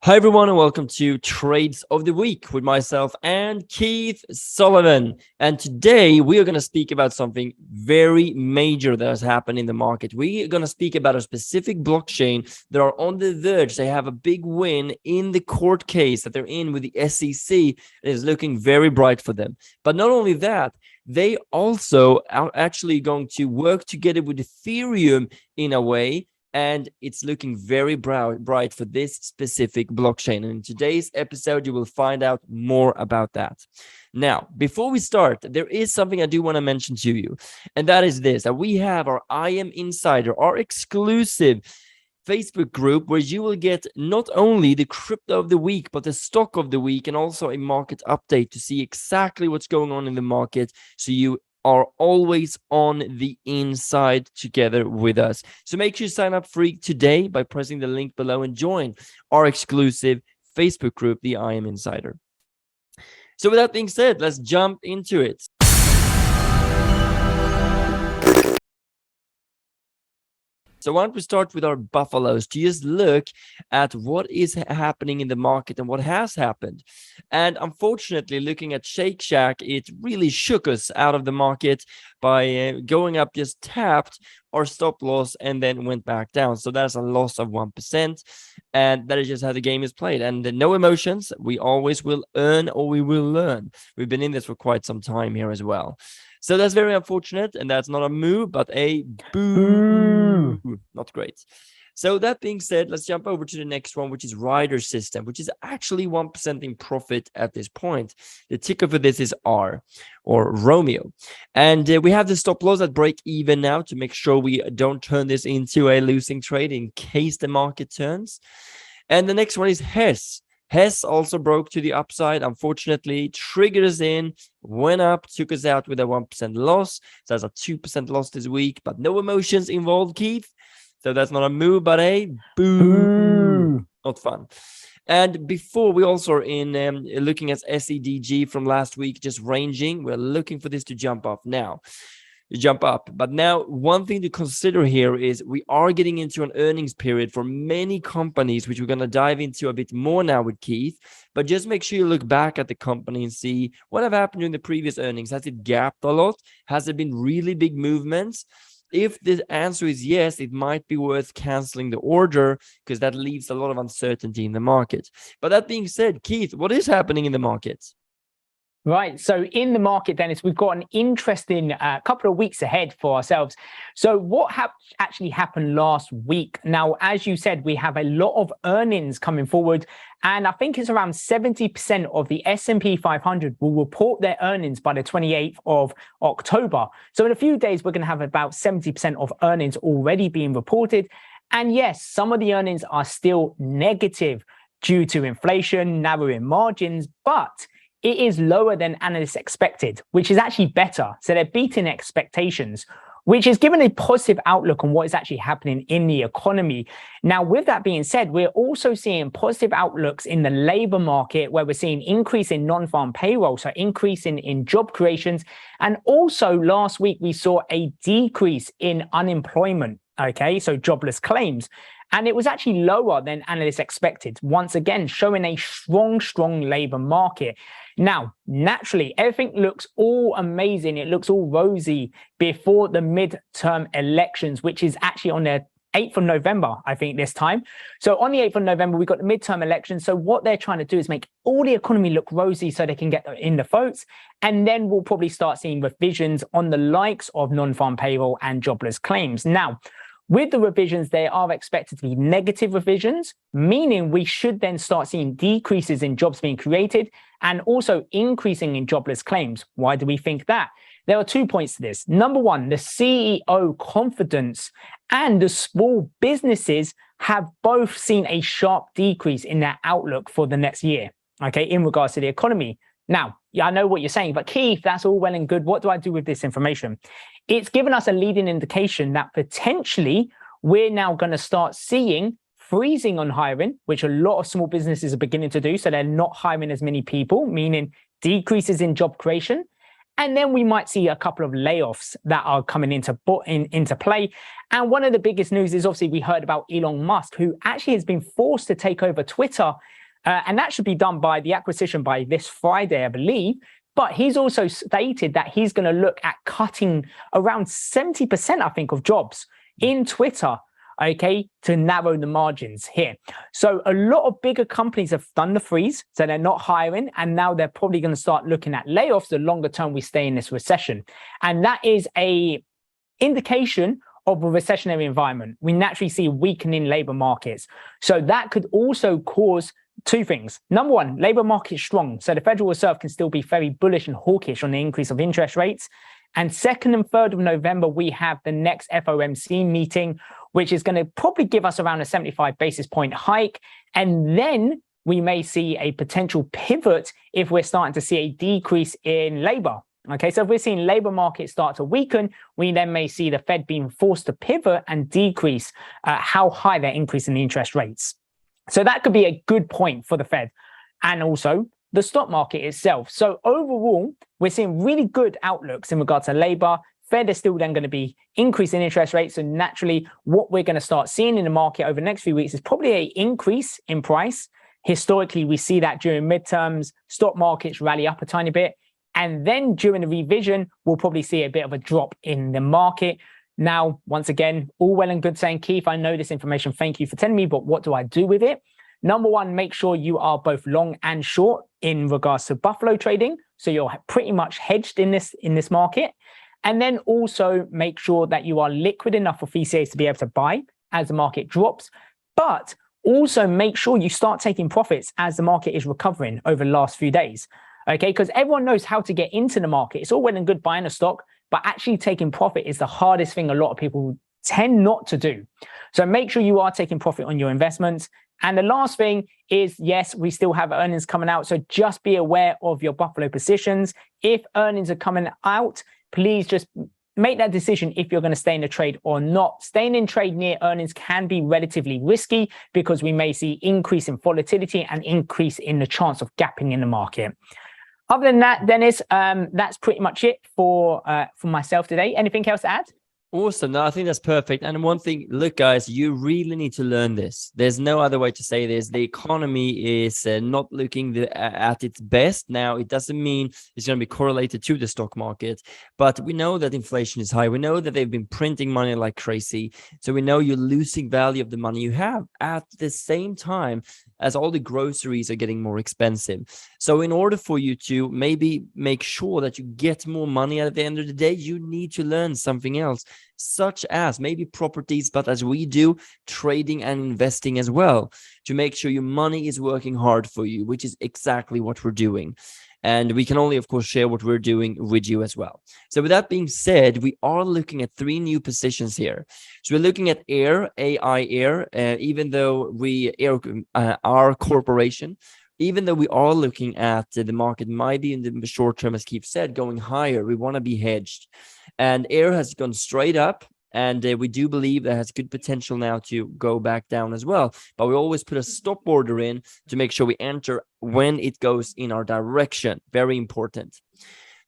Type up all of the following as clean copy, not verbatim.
Hi everyone and welcome to Trades of the Week with myself and Keith Sullivan. And today we are going to speak about something very major that has happened in the market. We are going to speak about a specific blockchain that are on the verge. They have a big win in the court case that they're in with the SEC. It is looking very bright for them. But not only that, they also are actually going to work together with Ethereum in a way. And it's looking very bright for this specific blockchain. And in today's episode, you will find out more about that. Now, before we start, there is something I do want to mention to you. And that is this, that we have our I Am Insider, our exclusive Facebook group where you will get not only the crypto of the week, but the stock of the week and also a market update to see exactly what's going on in the market. So you are always on the inside together with us. So make sure you sign up free today by pressing the link below and join our exclusive Facebook group, the I Am Insider. So with that being said, let's jump into it. So why don't we start with our buffaloes to just look at what is happening in the market and what has happened. And unfortunately, looking at Shake Shack, it really shook us out of the market by going up, just tapped our stop loss and then went back down. So that's a loss of 1%. And that is just how the game is played. And no emotions. We always will earn or we will learn. We've been in this for quite some time here as well. So that's very unfortunate, and that's not a moo, but a boo. Not great. So that being said, let's jump over to the next one, which is Rider System, which is actually 1% in profit at this point. The ticker for this is R, or Romeo. And we have the stop loss at break even now to make sure we don't turn this into a losing trade in case the market turns. And the next one is Hess. Hess also broke to the upside, unfortunately, triggered us in, went up, took us out with a 1% loss. So that's a 2% loss this week, but no emotions involved, Keith. So that's not a moo, but a boo. Not fun. And before we also are in looking at SEDG from last week, just ranging, we're looking for this to jump up now. But now one thing to consider here is we are getting into an earnings period for many companies, which we're going to dive into a bit more now with Keith. But just make sure you look back at the company and see what have happened in the previous earnings. Has it gapped a lot? Has there been really big movements? If the answer is yes, it might be worth canceling the order because that leaves a lot of uncertainty in the market. But that being said, Keith, what is happening in the market? Right. So in the market, Dennis, we've got an interesting couple of weeks ahead for ourselves. So what actually happened last week? Now, as you said, we have a lot of earnings coming forward. And I think it's around 70% of the S&P 500 will report their earnings by the 28th of October. So in a few days, we're going to have about 70% of earnings already being reported. And yes, some of the earnings are still negative due to inflation, narrowing margins, but it is lower than analysts expected, which is actually better. So they're beating expectations, which is given a positive outlook on what is actually happening in the economy. Now, with that being said, we're also seeing positive outlooks in the labor market where we're seeing increase in non-farm payroll, so increase in job creations. And also last week, we saw a decrease in unemployment, okay, so jobless claims. And it was actually lower than analysts expected, once again, showing a strong labor market. Now, naturally, everything looks all amazing. It looks all rosy before the midterm elections, which is actually on the 8th of November, I think, this time. So on the 8th of November, we've got the midterm elections. So what they're trying to do is make all the economy look rosy so they can get in the votes. And then we'll probably start seeing revisions on the likes of non-farm payroll and jobless claims. Now, with the revisions, they are expected to be negative revisions, meaning we should then start seeing decreases in jobs being created and also increasing in jobless claims. Why do we think that? There are 2 points to this. Number one, the CEO confidence and the small businesses have both seen a sharp decrease in their outlook for the next year, okay, in regards to the economy. Now, yeah, I know what you're saying, but Keith, that's all well and good. What do I do with this information? It's given us a leading indication that potentially we're now going to start seeing freezing on hiring, which a lot of small businesses are beginning to do. So they're not hiring as many people, meaning decreases in job creation. And then we might see a couple of layoffs that are coming into play. And one of the biggest news is obviously we heard about Elon Musk, who actually has been forced to take over Twitter. And that should be done by the acquisition by this Friday, I believe. But he's also stated that he's going to look at cutting around 70%, I think, of jobs in Twitter, okay, to narrow the margins here. So a lot of bigger companies have done the freeze, so they're not hiring, and now they're probably going to start looking at layoffs the longer term we stay in this recession. And that is a indication of a recessionary environment. We naturally see weakening labor markets. So that could also cause two things. Number one, labor market is strong, so the Federal Reserve can still be very bullish and hawkish on the increase of interest rates. And 2nd and 3rd of November, we have the next FOMC meeting, which is going to probably give us around a 75 basis point hike. And then we may see a potential pivot if we're starting to see a decrease in labor. Okay, so if we're seeing labor markets start to weaken, we then may see the Fed being forced to pivot and decrease how high they're increasing the interest rates. So that could be a good point for the Fed and also the stock market itself. So overall, we're seeing really good outlooks in regards to labor. Fed is still then going to be increasing interest rates. So naturally, what we're going to start seeing in the market over the next few weeks is probably an increase in price. Historically, we see that during midterms, stock markets rally up a tiny bit. And then during the revision, we'll probably see a bit of a drop in the market. Now, once again, all well and good saying, Keith, I know this information. Thank you for telling me, but what do I do with it? Number one, make sure you are both long and short in regards to Buffalo trading. So you're pretty much hedged in this market. And then also make sure that you are liquid enough for VCAs to be able to buy as the market drops. But also make sure you start taking profits as the market is recovering over the last few days. Okay, because everyone knows how to get into the market. It's all well and good buying a stock, but actually taking profit is the hardest thing a lot of people tend not to do. So make sure you are taking profit on your investments. And the last thing is, yes, we still have earnings coming out. So just be aware of your Buffalo positions. If earnings are coming out, please just make that decision if you're going to stay in the trade or not. Staying in trade near earnings can be relatively risky because we may see increase in volatility and increase in the chance of gapping in the market. Other than that, Dennis, that's pretty much it for myself today. Anything else to add? Awesome. No, I think that's perfect. And one thing, look, guys, you really need to learn this. There's no other way to say this. The economy is not looking at its best. Now, it doesn't mean it's going to be correlated to the stock market, but we know that inflation is high. We know that they've been printing money like crazy. So we know you're losing value of the money you have at the same time as all the groceries are getting more expensive. So in order for you to maybe make sure that you get more money at the end of the day, you need to learn something else, such as maybe properties, but as we do, trading and investing as well, to make sure your money is working hard for you, which is exactly what we're doing. And we can only, of course, share what we're doing with you as well. So with that being said, we are looking at 3 new positions here. So we're looking at Air, AI Air, even though our corporation, even though we are looking at the market might be in the short term, as Keith said, going higher, we want to be hedged. And Air has gone straight up. And we do believe that has good potential now to go back down as well. But we always put a stop order in to make sure we enter when it goes in our direction. Very important.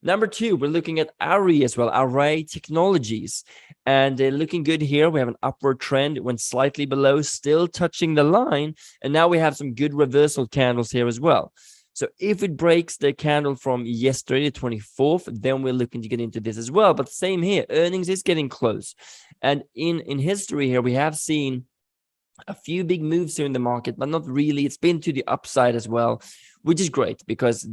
Number 2, we're looking at Array as well, Array Technologies. And looking good here. We have an upward trend. It went slightly below, still touching the line. And now we have some good reversal candles here as well. So if it breaks the candle from yesterday, the 24th, then we're looking to get into this as well. But same here, earnings is getting close. And in history here, we have seen a few big moves here in the market, but not really. It's been to the upside as well, which is great because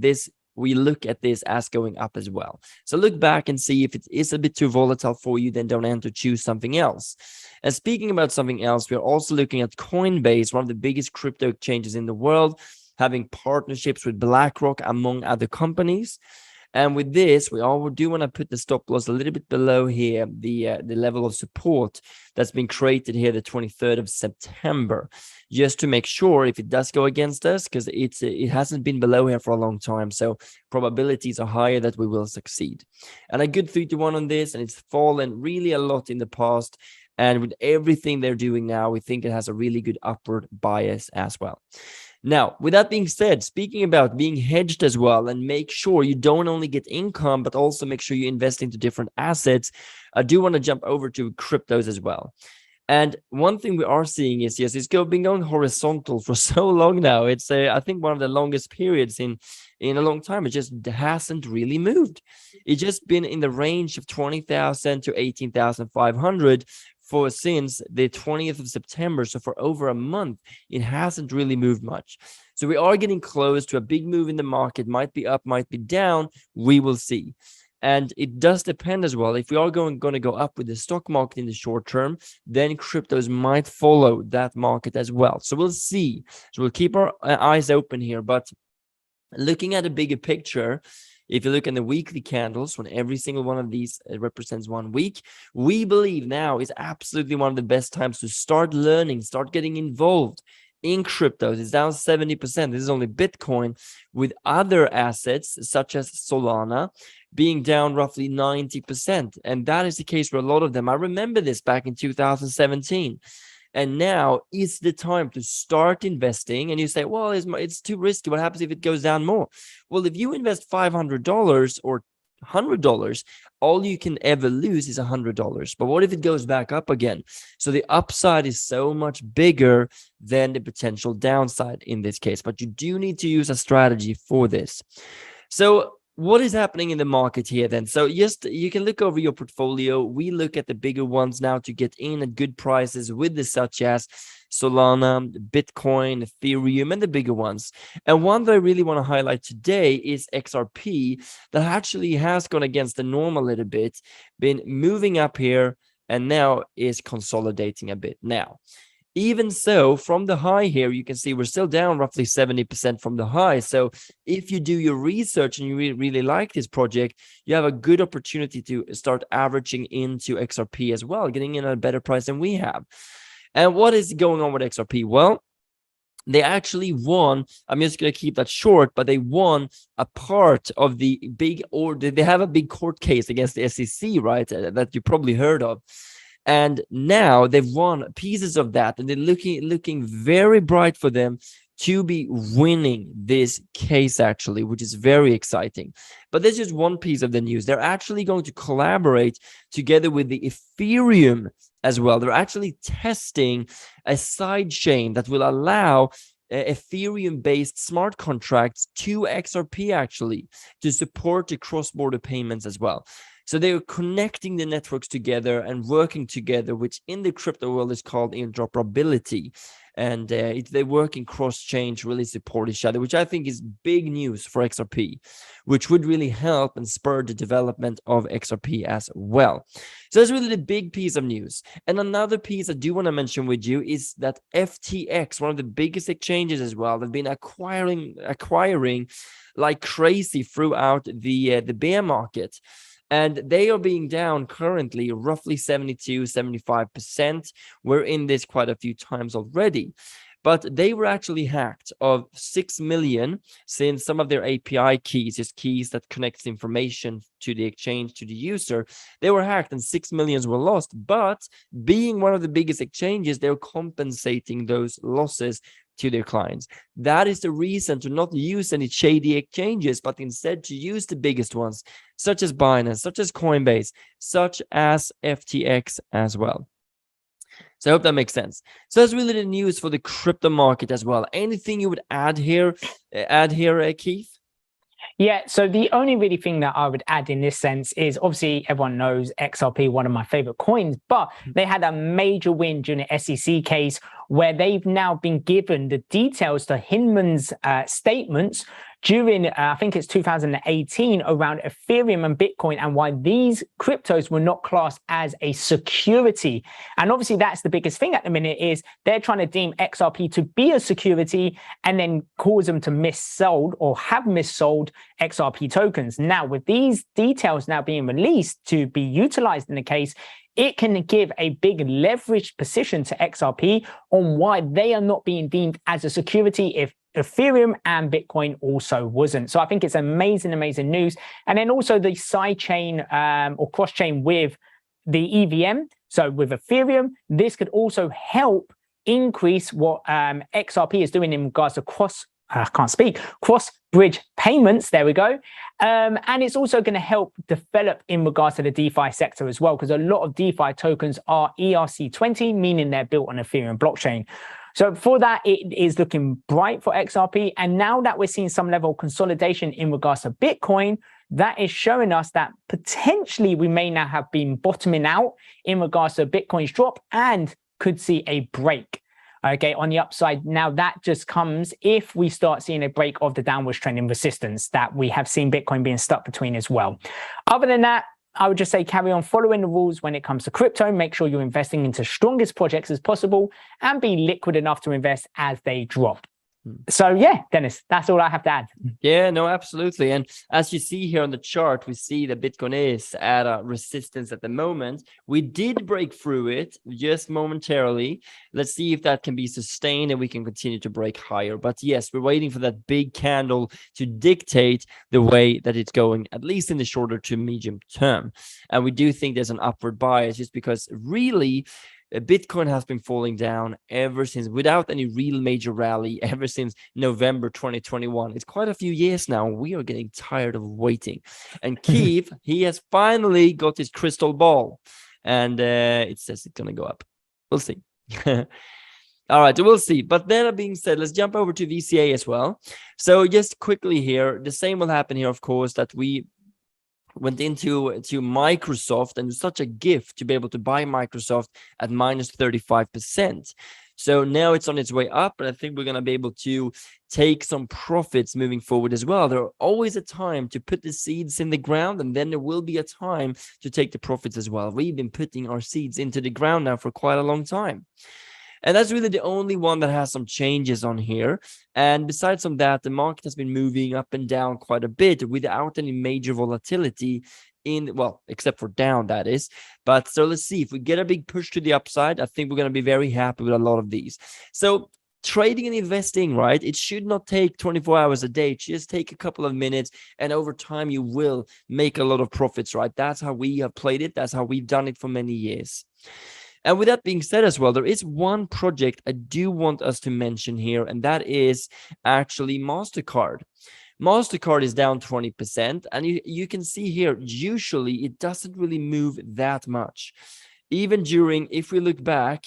we look at this as going up as well. So look back and see if it is a bit too volatile for you, then don't enter, choose something else. And speaking about something else, we're also looking at Coinbase, one of the biggest crypto exchanges in the world, having partnerships with BlackRock, among other companies. And with this, we all do want to put the stop loss a little bit below here, the level of support that's been created here, the 23rd of September, just to make sure if it does go against us, because it hasn't been below here for a long time. So probabilities are higher that we will succeed. And a good 3-to-1 on this, and it's fallen really a lot in the past. And with everything they're doing now, we think it has a really good upward bias as well. Now, with that being said, speaking about being hedged as well, and make sure you don't only get income, but also make sure you invest into different assets, I do want to jump over to cryptos as well. And one thing we are seeing is, yes, it's been going horizontal for so long now. It's I think one of the longest periods in a long time. It just hasn't really moved. It's just been in the range of 20,000 to 18,500 for since the 20th of September. So for over a month, it hasn't really moved much. So we are getting close to a big move in the market. Might be up, might be down. We will see. And it does depend as well. If we are going to go up with the stock market in the short term, then cryptos might follow that market as well. So we'll see. So we'll keep our eyes open here. But looking at a bigger picture, if you look at the weekly candles, when every single one of these represents 1 week, we believe now is absolutely one of the best times to start learning, start getting involved in cryptos. It's down 70%. This is only Bitcoin, with other assets such as Solana being down roughly 90%. And that is the case for a lot of them. I remember this back in 2017. And now is the time to start investing. And you say, well, it's too risky. What happens if it goes down more? Well, if you invest $500 or $100, all you can ever lose is $100. But what if it goes back up again? So the upside is so much bigger than the potential downside in this case. But you do need to use a strategy for this. So what is happening in the market here then? So yes, you can look over your portfolio. We look at the bigger ones now to get in at good prices with the such as Solana, Bitcoin, Ethereum, and the bigger ones. And one that I really want to highlight today is XRP, that actually has gone against the norm a little bit, been moving up here, and now is consolidating a bit. Now, even so, from the high here, you can see we're still down roughly 70% from the high. So if you do your research and you really like this project, you have a good opportunity to start averaging into XRP as well, getting in at a better price than we have. And what is going on with XRP? Well, they actually won. I'm just going to keep that short, but they won a part of the big, or they have a big court case against the SEC, right? That you probably heard of. And now they've won pieces of that, and they're looking very bright for them to be winning this case, actually, which is very exciting. But there's just one piece of the news. They're actually going to collaborate together with the Ethereum as well. They're actually testing a side chain that will allow Ethereum-based smart contracts to XRP, actually, to support the cross-border payments as well. So they're connecting the networks together and working together, which in the crypto world is called interoperability. And they work in cross-chain to really support each other, which I think is big news for XRP, which would really help and spur the development of XRP as well. So that's really the big piece of news. And another piece I do want to mention with you is that FTX, one of the biggest exchanges as well, they've been acquiring like crazy throughout the bear market. And they are being down currently roughly 72-75%. We're in this quite a few times already. But they were actually hacked of 6 million, since some of their API keys, just keys that connects information to the exchange, to the user, they were hacked and 6 millions were lost. But being one of the biggest exchanges, they're compensating those losses to their clients. That is the reason to not use any shady exchanges, but instead to use the biggest ones, such as Binance, such as Coinbase, such as FTX as well. So I hope that makes sense. So that's really the news for the crypto market as well. Anything you would add here, Keith? Yeah, so the only really thing that I would add in this sense is, obviously everyone knows XRP, one of my favorite coins, but they had a major win during the SEC case where they've now been given the details to Hinman's statements during, I think it's 2018, around Ethereum and Bitcoin, and why these cryptos were not classed as a security. And obviously that's the biggest thing at the minute, is they're trying to deem XRP to be a security and then cause them to missold or have missold XRP tokens. Now, with these details now being released to be utilized in the case, it can give a big leveraged position to XRP on why they are not being deemed as a security if Ethereum and Bitcoin also wasn't. So I think it's amazing news. And then also the side chain or cross chain with the EVM. So with Ethereum, this could also help increase what XRP is doing in regards to cross-bridge payments. There we go. And it's also going to help develop in regards to the DeFi sector as well, because a lot of DeFi tokens are ERC20, meaning they're built on Ethereum blockchain. So for that, it is looking bright for XRP. And now that we're seeing some level of consolidation in regards to Bitcoin, that is showing us that potentially we may now have been bottoming out in regards to Bitcoin's drop and could see a break. Okay, on the upside. Now that just comes if we start seeing a break of the downwards trending resistance that we have seen Bitcoin being stuck between as well. Other than that, I would just say carry on following the rules when it comes to crypto. Make sure you're investing into strongest projects as possible and be liquid enough to invest as they drop. So yeah, Dennis, that's all I have to add. Yeah, no, absolutely. And as you see here on the chart, we see that Bitcoin is at a resistance at the moment. We did break through it just momentarily. Let's see if that can be sustained and we can continue to break higher. But yes, we're waiting for that big candle to dictate the way that it's going, at least in the shorter to medium term. And we do think there's an upward bias just because really Bitcoin has been falling down ever since, without any real major rally, ever since November 2021. It's quite a few years now. We are getting tired of waiting. And Keith, he has finally got his crystal ball, and it says it's going to go up. We'll see. All right, so we'll see. But that being said, let's jump over to VCA as well. So just quickly here, the same will happen here, of course, that we went into Microsoft, and it's such a gift to be able to buy Microsoft at minus 35%. So now it's on its way up, and I think we're going to be able to take some profits moving forward as well. There are always a time to put the seeds in the ground, and then there will be a time to take the profits as well. We've been putting our seeds into the ground now for quite a long time. And that's really the only one that has some changes on here. And besides from that, the market has been moving up and down quite a bit without any major volatility in, well, except for down, that is. But so let's see if we get a big push to the upside. I think we're going to be very happy with a lot of these. So trading and investing, right? It should not take 24 hours a day. Just take a couple of minutes, and over time you will make a lot of profits, right? That's how we have played it. That's how we've done it for many years. And with that being said as well, there is one project I do want us to mention here, and that is actually MasterCard. MasterCard is down 20%, and you can see here, usually it doesn't really move that much. Even during, if we look back,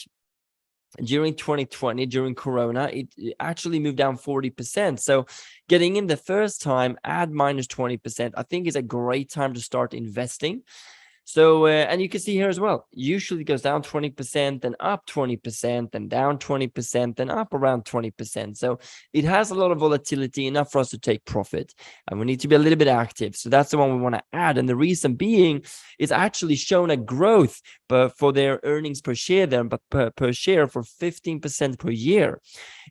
during 2020, during Corona, it actually moved down 40%. So getting in the first time at minus 20%, I think is a great time to start investing. So, and you can see here as well, usually it goes down 20%, then up 20%, then down 20%, then up around 20%. So it has a lot of volatility, enough for us to take profit, and we need to be a little bit active. So that's the one we want to add. And the reason being, it's actually shown a growth for their earnings per share there, but per share for 15% per year.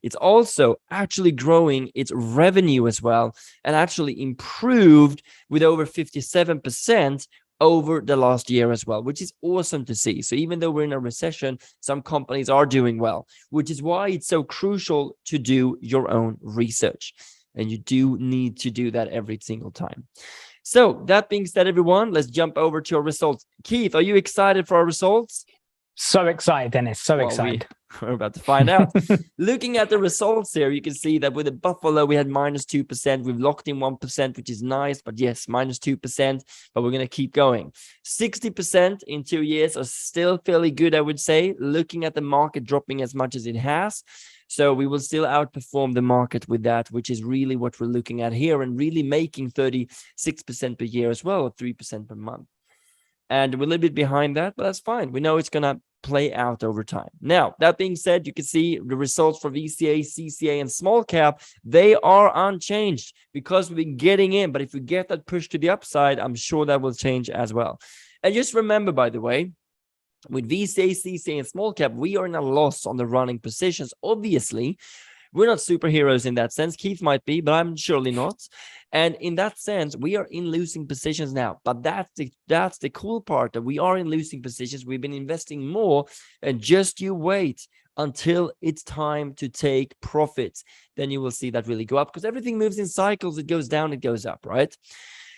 It's also actually growing its revenue as well, and actually improved with over 57% over the last year as well, which is awesome to see. So even though we're in a recession, some companies are doing well, which is why it's so crucial to do your own research. And you do need to do that every single time. So that being said, everyone, let's jump over to our results. Keith, are you excited for our results? So excited, Dennis. So excited. We're about to find out. Looking at the results here, you can see that with the Buffalo, we had minus 2%. We've locked in 1%, which is nice. But yes, minus 2%. But we're going to keep going. 60% in 2 years are still fairly good, I would say, looking at the market dropping as much as it has. So we will still outperform the market with that, which is really what we're looking at here, and really making 36% per year as well, or 3% per month. And we're a little bit behind that, but that's fine. We know it's going to play out over time. Now, that being said, you can see the results for VCA, CCA, and small cap. They are unchanged because we've been getting in. But if we get that push to the upside, I'm sure that will change as well. And just remember, by the way, with VCA, CCA, and small cap, we are in a loss on the running positions. Obviously, we're not superheroes in that sense. Keith might be, but I'm surely not. And in that sense, we are in losing positions now. But that's the cool part, that we are in losing positions. We've been investing more, and just you wait until it's time to take profits. Then you will see that really go up, because everything moves in cycles. It goes down, it goes up, right?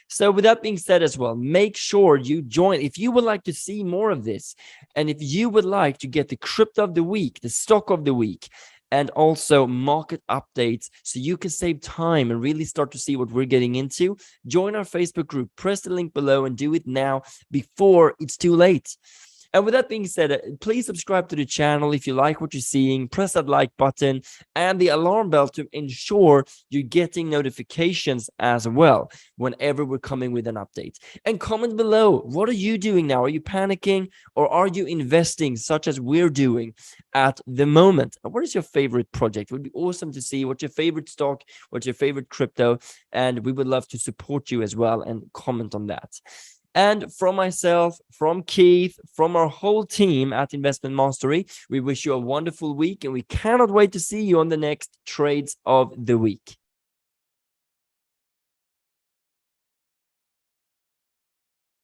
So with that being said as well, make sure you join if you would like to see more of this, and if you would like to get the crypto of the week, the stock of the week, and also market updates so you can save time and really start to see what we're getting into, join our Facebook group. Press the link below and do it now before it's too late. And with that being said, please subscribe to the channel if you like what you're seeing. Press that like button and the alarm bell to ensure you're getting notifications as well whenever we're coming with an update. And comment below, what are you doing now? Are you panicking or are you investing such as we're doing at the moment? And what is your favorite project? It would be awesome to see what's your favorite stock, what's your favorite crypto, and we would love to support you as well and comment on that. And from myself, from Keith, from our whole team at Investment Mastery, we wish you a wonderful week and we cannot wait to see you on the next trades of the week.